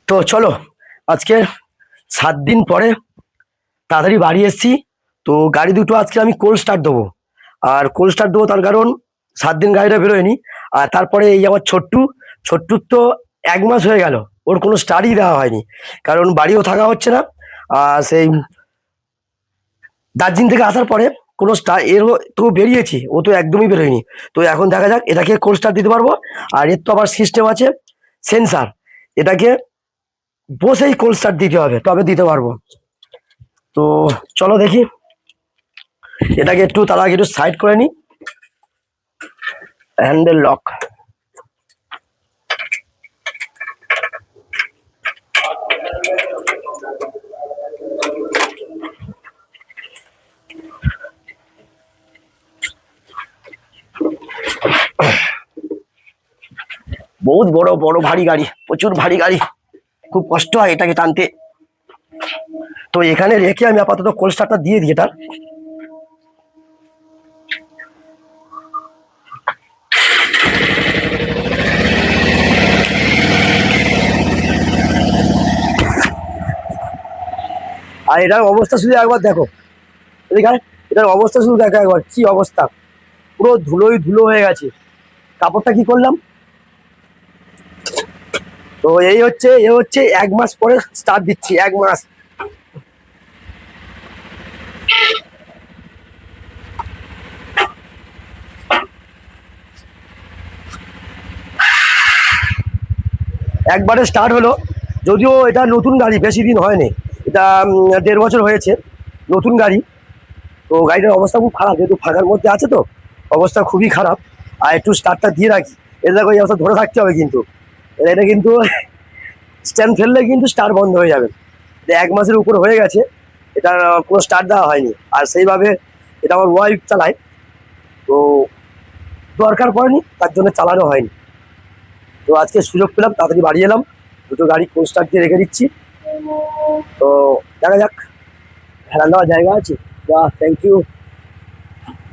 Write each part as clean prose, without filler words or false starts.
তো চলো, আজকে 7 দিন পরে তাড়াতাড়ি বাড়ি এসেছি। তো গাড়ি দুটো আজকে আমি কোল্ড স্টার্ট দেবো। আর কোল্ড স্টার্ট দেবো তার কারণ 7 দিন গাড়িটা বেরোয়নি। আর তারপরে এই আমার ছোট্টুর তো 1 মাস হয়ে গেল, ওর কোনো স্টার্টই দেওয়া হয়নি, কারণ বাড়িও থাকা হচ্ছে না। আর সেই দার্জিলিং থেকে আসার পরে কোনো এর তো বেরিয়েছি, ও তো একদমই বেরোয়নি। তো এখন দেখা যাক, এটাকে কোল্ড স্টার্ট দিতে পারবো। আর এর তো আবার সিস্টেম আছে সেন্সার, এটাকে বসেই কোল্ড স্টার্ট দিতে হবে, তবে দিতে পারবো। তো চলো দেখি, এটাকে একটু তার আগে একটু সাইড করে নিই। Handle lock. বহুত বড় বড় ভারী গাড়ি, প্রচুর ভারী গাড়ি, খুব কষ্ট হয় এটাকে টানতে। তো এখানে রেখে আমি আপাতত কোল্ড স্টার্টটা দিয়ে দিই এটার। আর এটার অবস্থা শুধু একবার দেখো, এখানে এটার অবস্থা শুধু দেখো একবার, কি অবস্থা, পুরো ধুলোই ধুলো হয়ে গেছে। কাপড়টা কি করলাম। তো এ হচ্ছে 1 মাস পরে স্টার্ট দিচ্ছি, 1 মাস। একবারে স্টার্ট হলো, যদিও এটা নতুন গাড়ি, বেশি দিন হয়নি, এটা 1.5 বছর হয়েছে, নতুন গাড়ি। তো গাড়িটার অবস্থা খুব খারাপ, যেহেতু ফাঁকার মধ্যে আছে, তো অবস্থা খুবই খারাপ। আর একটু স্টার্টটা দিয়ে রাখি, এটা দেখো এই অবস্থা ধরে থাকতে হবে কিন্তু, এটা কিন্তু স্ট্যান্ড ফেললে কিন্তু স্টার্ট বন্ধ হয়ে যাবে। 1 মাসের উপর হয়ে গেছে, এটা কোনো স্টার্ট দেওয়া হয়নি। আর সেইভাবে এটা আমার ওয়াইফ চালায়, তো দরকার পড়েনি, তার জন্য চালানো হয়নি। তো আজকে সুযোগ পেলাম, তাড়াতাড়ি বাড়ি এলাম, দুটো গাড়ি কোল্ড স্টার্ট দিয়ে রেখে দিচ্ছি। তো দেখা যাক, হেলান দেওয়ার জায়গা আছে, বা থ্যাংক ইউ,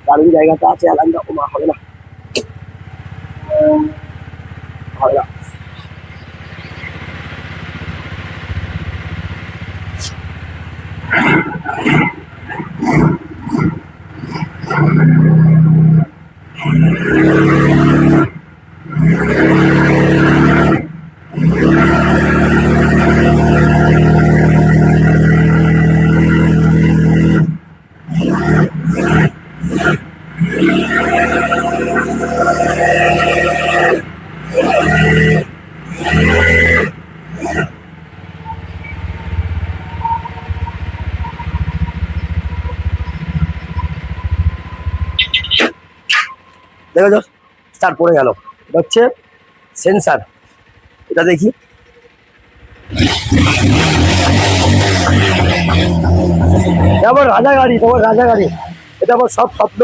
দারুণ জায়গাটা আছে, হেলান দেওয়া মা হবে না, হবে না। দেখো তো স্টার্ট পড়ে গেল, এটা হচ্ছে সেন্সার, এটা দেখি। আমার রাজা গাড়ি, তোমার রাজা গাড়ি, এটা আমার সব স্বপ্ন।